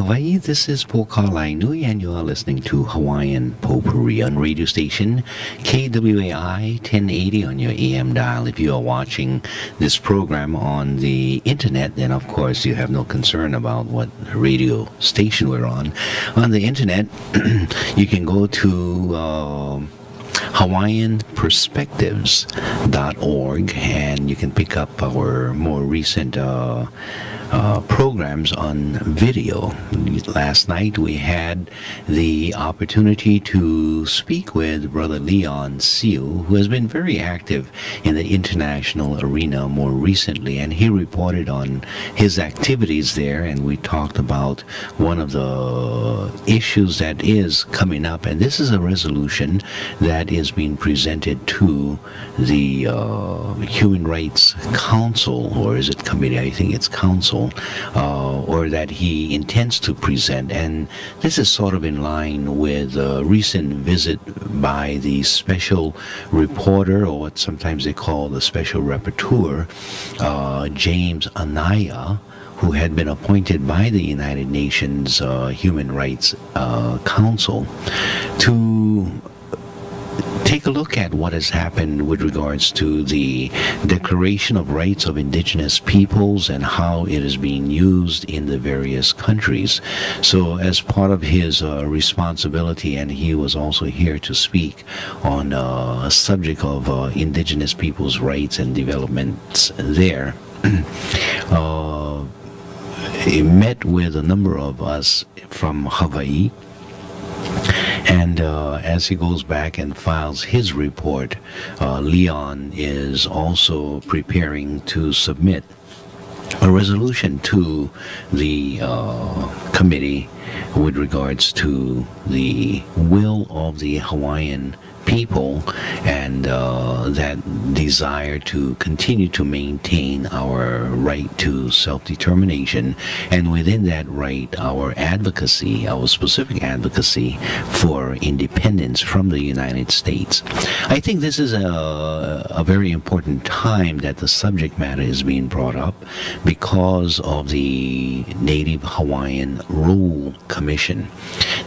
Hawaii. This is Pokalainui, and you are listening to Hawaiian Potpourri on radio station KWAI 1080 on your AM dial. If you are watching this program on the internet, then of course you have no concern about what radio station we're on. On the internet, you can go to HawaiianPerspectives.org, and you can pick up our more recent programs on video. Last night we had the opportunity to speak with Brother Leon Siu, who has been very active in the international arena more recently, and he reported on his activities there, and we talked about one of the issues that is coming up, and this is a resolution that is being presented to the Human Rights Council, or is it committee? I think it's council. Or that he intends to present, and this is sort of in line with a recent visit by the special reporter, or what sometimes they call the special rapporteur, James Anaya, who had been appointed by the United Nations Human Rights Council to take a look at what has happened with regards to the Declaration of Rights of Indigenous Peoples and how it is being used in the various countries. So as part of his responsibility, and he was also here to speak on a subject of Indigenous peoples' rights and developments there, he met with a number of us from Hawaii. And as he goes back and files his report, Leon is also preparing to submit a resolution to the committee with regards to the will of the Hawaiian people and that desire to continue to maintain our right to self-determination, and within that right, our advocacy, our specific advocacy for independence from the United States. I think this is a very important time that the subject matter is being brought up because of the Native Hawaiian Rule Commission.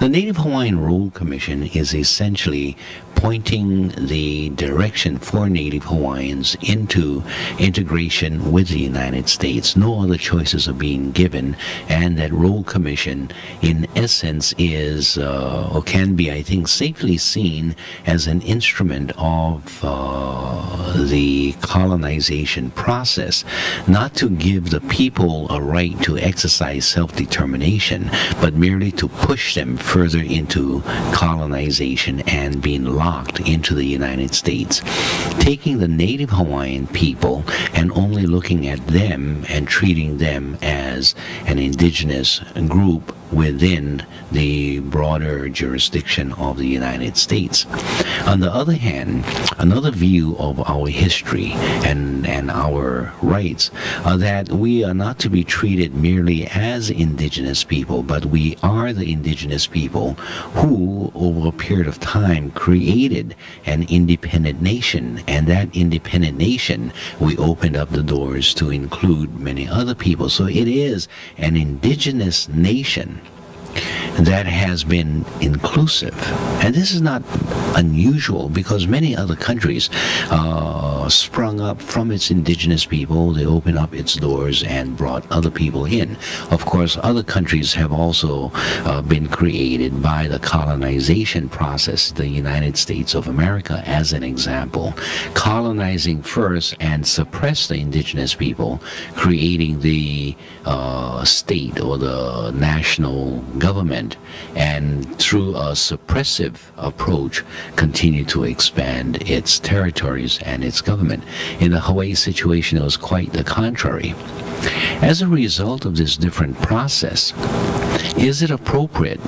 The Native Hawaiian Rule Commission is essentially pointing the direction for Native Hawaiians into integration with the United States. No other choices are being given, and that Rule Commission, in essence, is or can be, I think, safely seen as an instrument of the colonization process, not to give the people a right to exercise self-determination, but merely to push them further into colonization and being locked into the United States. Taking the Native Hawaiian people and only looking at them and treating them as an indigenous group within the broader jurisdiction of the United States. On the other hand, another view of our history and our rights are that we are not to be treated merely as indigenous people, but we are the indigenous people who, over a period of time, created an independent nation, and that independent nation, we opened up the doors to include many other people. So it is an indigenous nation that has been inclusive. And this is not unusual because many other countries sprung up from its indigenous people. They opened up its doors and brought other people in. Of course, other countries have also been created by the colonization process. The United States of America, as an example, colonizing first and suppress the indigenous people, creating the state or the national government, and through a suppressive approach continue to expand its territories and its government. In the Hawaii situation, it was quite the contrary. As a result of this different process, is it appropriate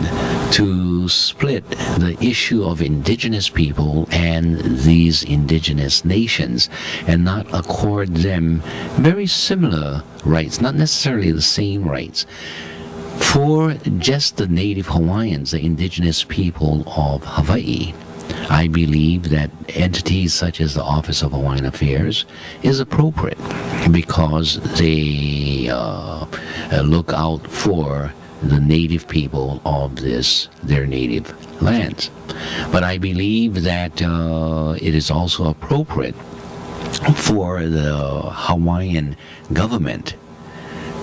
to split the issue of indigenous people and these indigenous nations and not accord them very similar rights, not necessarily the same rights? For just the Native Hawaiians, the indigenous people of Hawaii, I believe that entities such as the Office of Hawaiian Affairs is appropriate because they look out for the native people of their native lands. But I believe that it is also appropriate for the Hawaiian government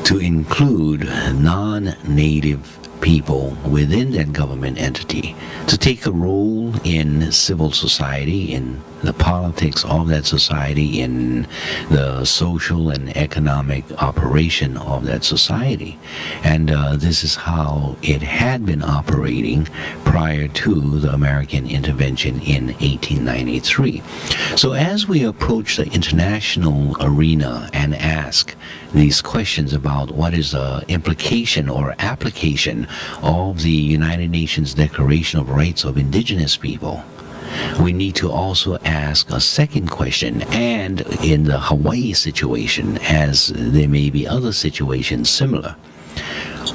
to include non-native people within that government entity to take a role in civil society, in the politics of that society, in the social and economic operation of that society. And this is how it had been operating prior to the American intervention in 1893. So as we approach the international arena and ask these questions about what is the implication or application of the United Nations Declaration of Rights of Indigenous People, we need to also ask a second question. And in the Hawaii situation, as there may be other situations similar,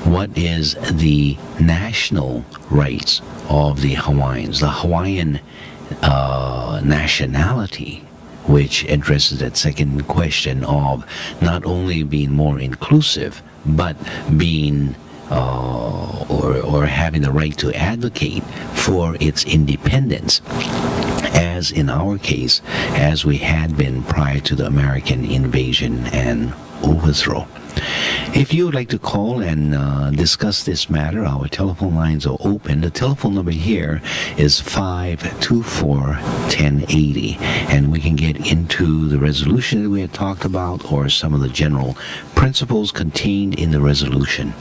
what is the national rights of the Hawaiians, the Hawaiian nationality, which addresses that second question of not only being more inclusive, but being or having the right to advocate for its independence, as in our case, as we had been prior to the American invasion and overthrow. If you would like to call and discuss this matter, our telephone lines are open. The telephone number here is 524-1080, and we can get into the resolution that we had talked about or some of the general principles contained in the resolution.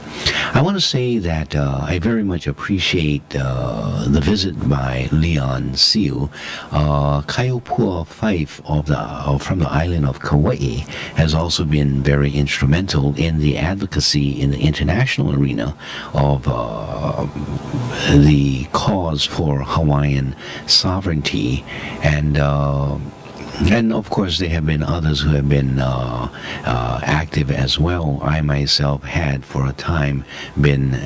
I want to say that I very much appreciate the visit by Leon Siu. Kaiopua Fife from the island of Kauai has also been very instrumental in the advocacy in the international arena of the cause for Hawaiian sovereignty, and of course there have been others who have been active as well. I myself had for a time been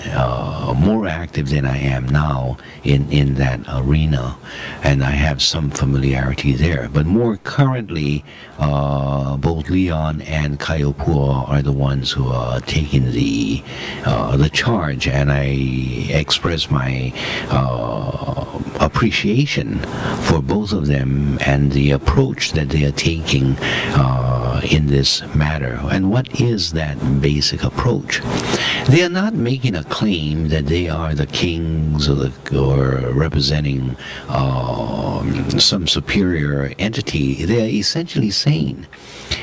more active than I am now in that arena, and I have some familiarity there. But more currently, both Leon and Kaiopua are the ones who are taking the charge, and I express my appreciation for both of them and the approach that they are taking in this matter. And what is that basic approach? They are not making a claim that they are the kings or representing some superior entity. They are essentially saying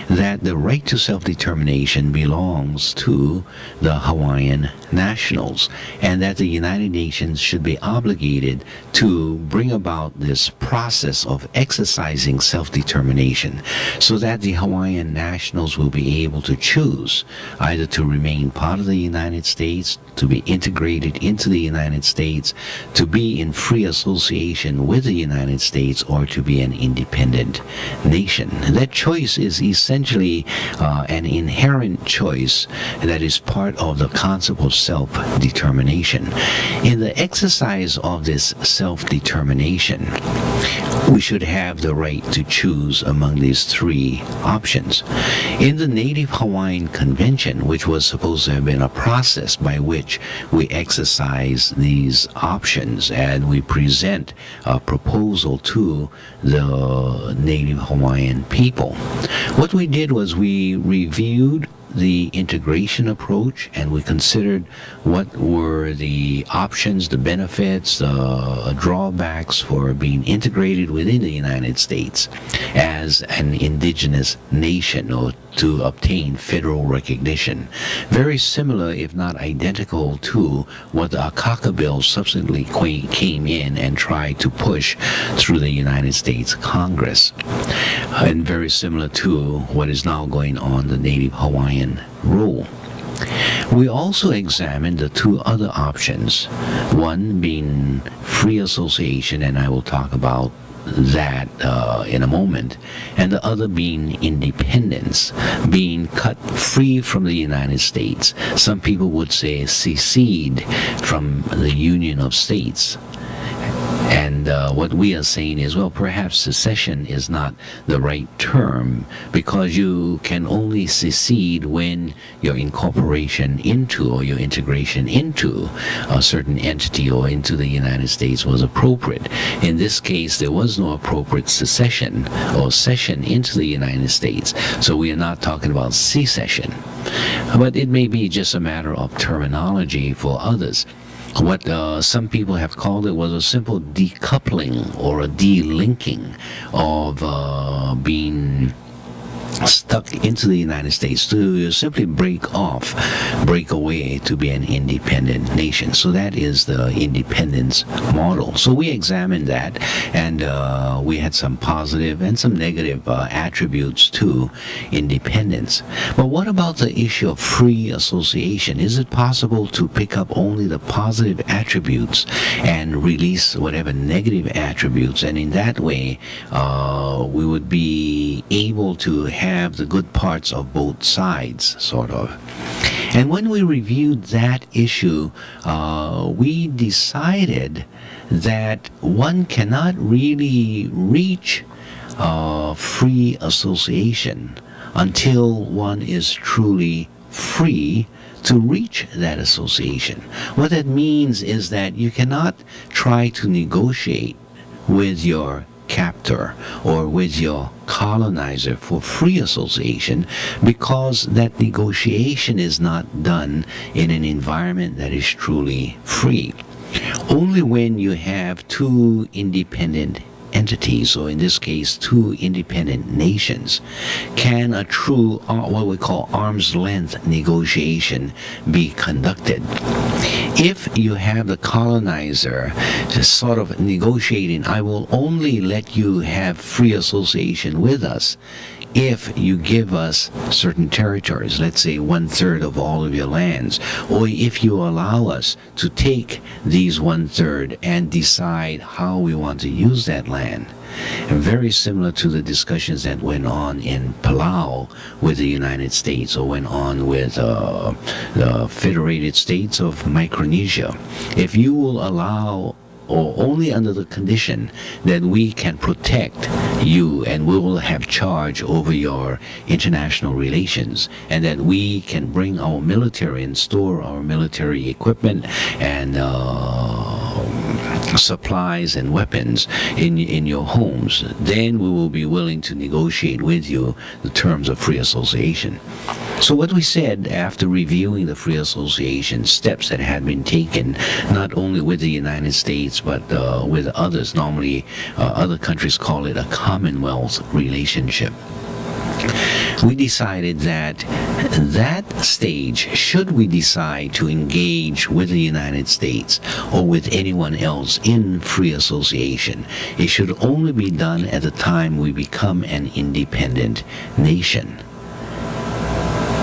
that the right to self-determination belongs to the Hawaiian nationals, and that the United Nations should be obligated to bring about this process of exercising self-determination so that the Hawaiian nationals will be able to choose either to remain part of the United States, to be integrated into the United States, to be in free association with the United States, or to be an independent nation. That choice is essentially an inherent choice that is part of the concept of self-determination. In the exercise of this self-determination, we should have the right to choose among these three options. In the Native Hawaiian Convention, which was supposed to have been a process by which we exercise these options and we present a proposal to the Native Hawaiian people, what we did was we reviewed the integration approach, and we considered what were the options, the benefits, the drawbacks for being integrated within the United States as an indigenous nation, or to obtain federal recognition. Very similar, if not identical, to what the Akaka Bill subsequently came in and tried to push through the United States Congress. And very similar to what is now going on, the Native Hawaiian rule. We also examined the two other options, one being free association, and I will talk about that in a moment, and the other being independence, being cut free from the United States. Some people would say secede from the Union of States. And what we are saying is, well, perhaps secession is not the right term, because you can only secede when your incorporation into or your integration into a certain entity or into the United States was appropriate. In this case, there was no appropriate secession or cession into the United States, so we are not talking about secession. But it may be just a matter of terminology for others. What some people have called it was a simple decoupling or a delinking of being stuck into the United States, to simply break away to be an independent nation. So that is the independence model. So we examined that, and we had some positive and some negative attributes to independence. But what about the issue of free association? Is it possible to pick up only the positive attributes and release whatever negative attributes, and in that way we would be able to have the good parts of both sides, sort of? And when we reviewed that issue, we decided that one cannot really reach free association until one is truly free to reach that association. What that means is that you cannot try to negotiate with your captor or with your colonizer for free association, because that negotiation is not done in an environment that is truly free. Only when you have two independent entities, or in this case two independent nations, can a true what we call arm's length negotiation be conducted. If you have the colonizer just sort of negotiating, I will only let you have free association with us if you give us certain territories, let's say 1/3 of all of your lands, or if you allow us to take these 1/3 and decide how we want to use that land. And very similar to the discussions that went on in Palau with the United States, or went on with the Federated States of Micronesia. If you will allow, or only under the condition that we can protect you and we will have charge over your international relations, and that we can bring our military and store our military equipment and supplies and weapons in your homes, then we will be willing to negotiate with you the terms of free association. So what we said after reviewing the free association steps that had been taken, not only with the United States but with others, normally other countries call it a Commonwealth relationship, we decided that that stage, should we decide to engage with the United States or with anyone else in free association, it should only be done at the time we become an independent nation.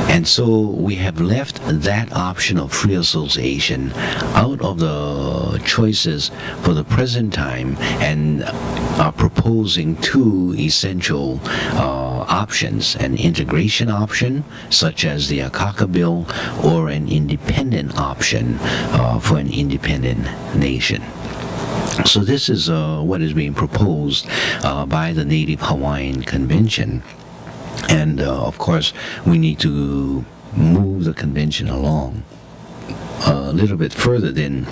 And so we have left that option of free association out of the choices for the present time, and are proposing two essential options: an integration option, such as the Akaka Bill, or an independent option for an independent nation. So this is what is being proposed by the Native Hawaiian Convention. And of course, we need to move the convention along a little bit further than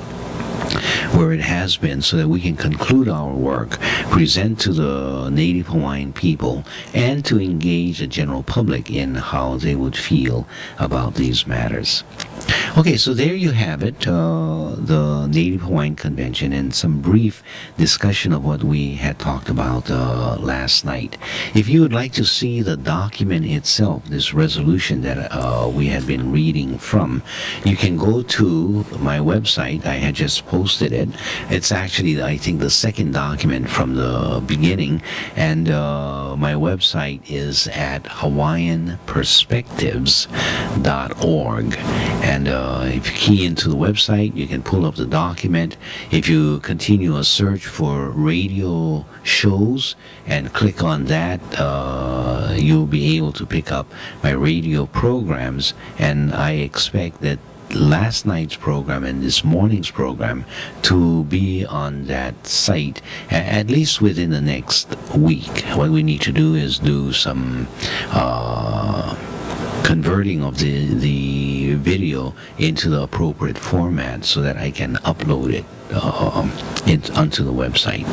where it has been, so that we can conclude our work, present to the Native Hawaiian people, and to engage the general public in how they would feel about these matters. Okay, so there you have it, the Native Hawaiian Convention, and some brief discussion of what we had talked about last night. If you would like to see the document itself, this resolution that we had been reading from, you can go to my website. I had just posted it. It's actually, I think, the second document from the beginning, and my website is at hawaiianperspectives.org. And if you key into the website, you can pull up the document. If you continue a search for radio shows and click on that, you'll be able to pick up my radio programs, and I expect that last night's program and this morning's program to be on that site at least within the next week. What we need to do is do some converting of the video into the appropriate format so that I can upload it onto the website.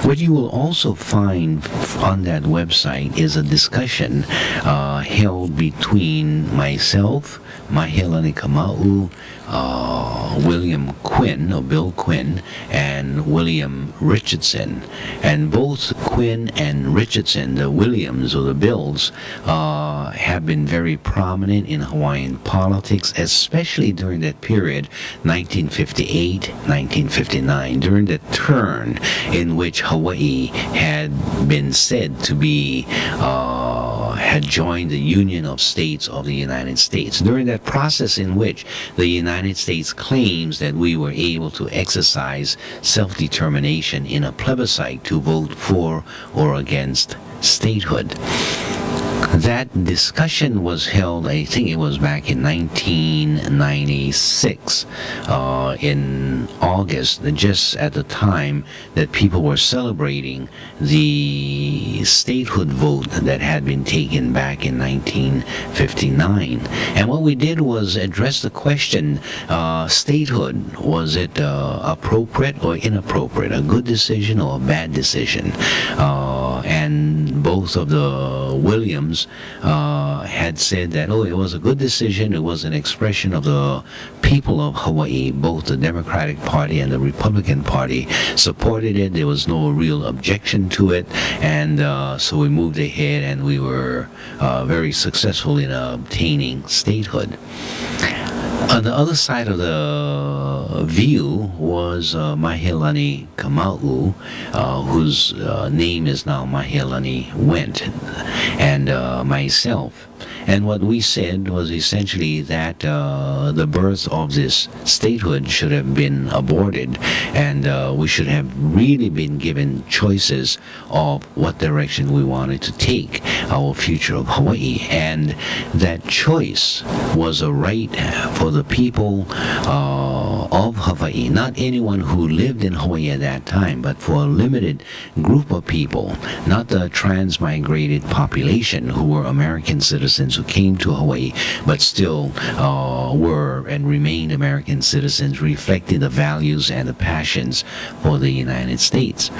What you will also find on that website is a discussion held between myself, Mahealani Kamau, William Quinn, or Bill Quinn, and William Richardson. And both Quinn and Richardson, the Williams or the Bills, have been very prominent in Hawaiian politics, especially during that period, 1958, 1959, during the turn in which Hawaii had been said to be had joined the Union of States of the United States. During that process in which the United States claims that we were able to exercise self-determination in a plebiscite to vote for or against statehood. That discussion was held, I think it was back in 1996, in August, just at the time that people were celebrating the statehood vote that had been taken back in 1959. And what we did was address the question, statehood, was it appropriate or inappropriate, a good decision or a bad decision? And both of the Williams had said that, it was a good decision. It was an expression of the people of Hawaii. Both the Democratic Party and the Republican Party supported it. There was no real objection to it. And so we moved ahead, and we were very successful in obtaining statehood. On the other side of the view was Mahealani Kamau, whose name is now Mahealani Went, and myself. And what we said was essentially that the birth of this statehood should have been aborted, and we should have really been given choices of what direction we wanted to take our future of Hawaii. And that choice was a right for the people of Hawaii, not anyone who lived in Hawaii at that time, but for a limited group of people, not the transmigrated population who were American citizens who came to Hawaii, but still were and remained American citizens, reflecting the values and the passions for the United States.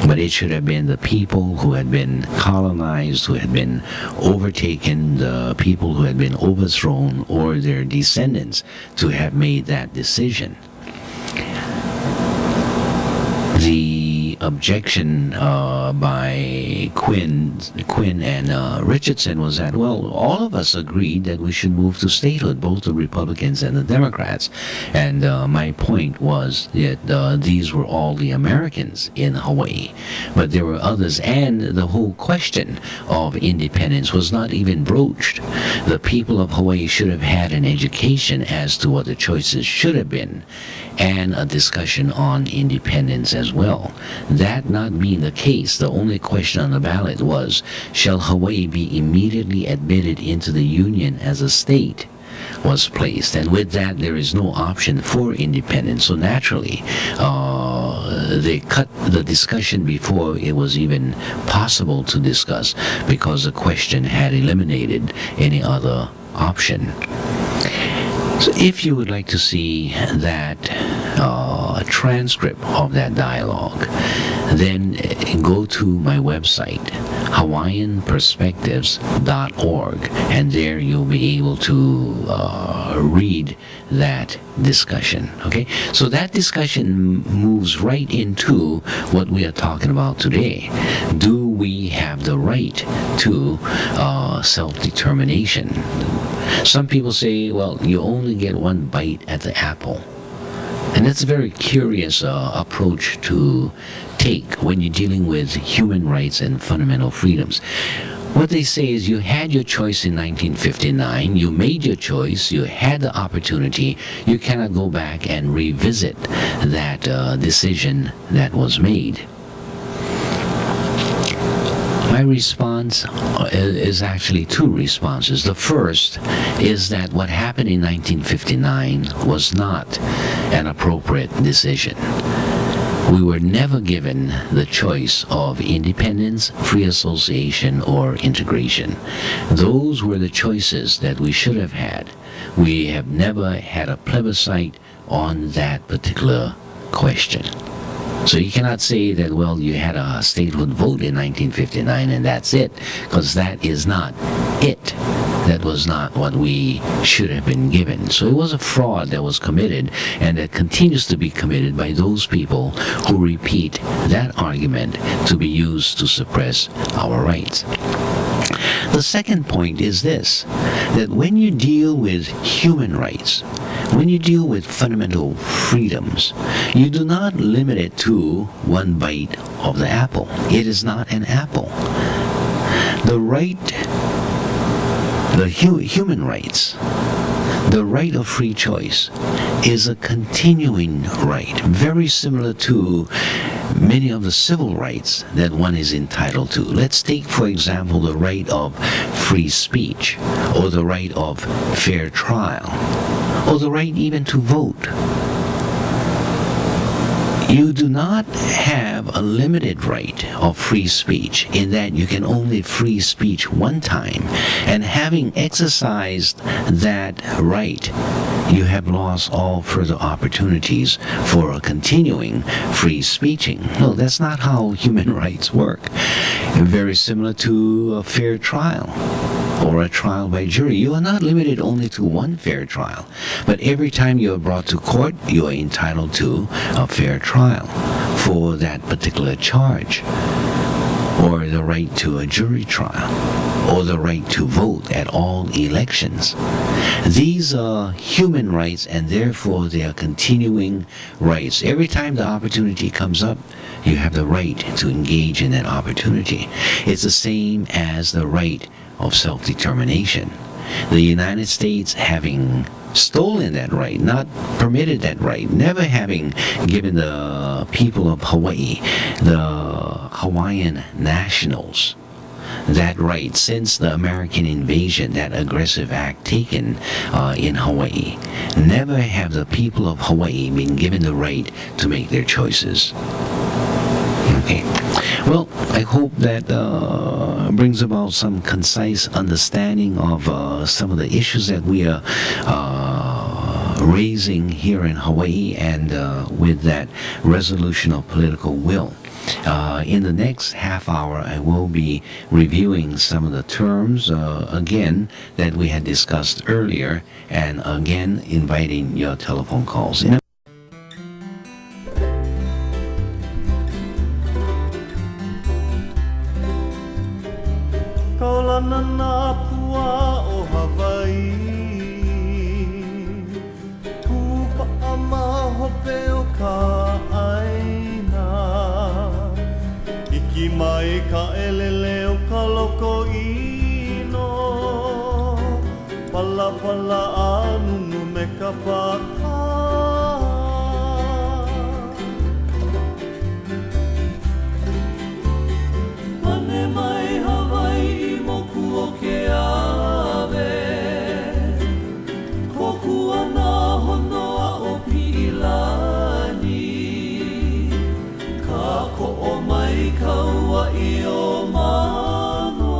But it should have been the people who had been colonized, who had been overtaken, the people who had been overthrown, or their descendants to have made that decision. The objection by Quinn and Richardson was that, all of us agreed that we should move to statehood, both the Republicans and the Democrats. And my point was that these were all the Americans in Hawaii, but there were others, and the whole question of independence was not even broached. The people of Hawaii should have had an education as to what the choices should have been, and a discussion on independence as well. That not being the case, the only question on the ballot was, shall Hawaii be immediately admitted into the Union as a state? Was placed, and with that there is no option for independence. So naturally they cut the discussion before it was even possible to discuss, because the question had eliminated any other option. So if you would like to see that transcript of that dialogue, then go to my website, hawaiianperspectives.org, and there you'll be able to read that discussion. Okay, so that discussion moves right into what we are talking about today. Do we have the right to self-determination? Some people say, you only get one bite at the apple. And that's a very curious approach to take when you're dealing with human rights and fundamental freedoms. What they say is, you had your choice in 1959, you made your choice, you had the opportunity, you cannot go back and revisit that decision that was made. My response is actually two responses. The first is that what happened in 1959 was not an appropriate decision. We were never given the choice of independence, free association, or integration. Those were the choices that we should have had. We have never had a plebiscite on that particular question. So you cannot say that, well, you had a statehood vote in 1959 and that's it, because that is not it. That was not what we should have been given. So it was a fraud that was committed, and that continues to be committed by those people who repeat that argument to be used to suppress our rights. The second point is this, that when you deal with human rights, when you deal with fundamental freedoms, you do not limit it to one bite of the apple. It is not an apple. The right, the human rights, the right of free choice is a continuing right, very similar to many of the civil rights that one is entitled to. Let's take, for example, the right of free speech, or the right of fair trial, or the right even to vote. You do not have a limited right of free speech in that you can only free speech one time, and having exercised that right, you have lost all further opportunities for a continuing free speeching. No, that's not how human rights work. Very similar to a fair trial or a trial by jury. You are not limited only to one fair trial, but every time you are brought to court, you are entitled to a fair trial for that particular charge, or the right to a jury trial, or the right to vote at all elections. These are human rights, and therefore they are continuing rights. Every time the opportunity comes up, you have the right to engage in that opportunity. It's the same as the right of self-determination. The United States having stolen that right, not permitted that right, never having given the people of Hawaii, the Hawaiian nationals, that right since the American invasion, that aggressive act taken in Hawaii. Never have the people of Hawaii been given the right to make their choices. Okay. Well, I hope that brings about some concise understanding of some of the issues that we are raising here in Hawaii, and with that resolution of political will. In the next half hour, I will be reviewing some of the terms, again, that we had discussed earlier, and again, inviting your telephone calls. Kaulana na pua o Hawaii, Kupa ama hope o ka aina, Iki mai ka elele o ka loko ino, Pala pala anunu me ka paka. Pane mai Hawaii moku o ke ave, Koku ana honoa o Pilani, Ka ko'o mai kaua I o mano,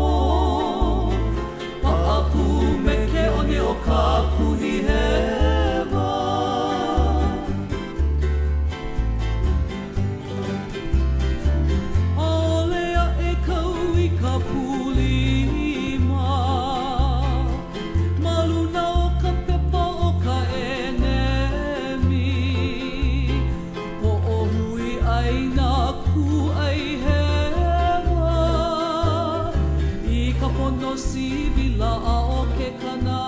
Pa'apu me ke oni o ka kuhi hewa. Aolea e kau I ka pulima, Maluna o ka pepa o ka enemi, Po'ohui ai nā ku ai hewa, I ka pono sivila a o ke kanā.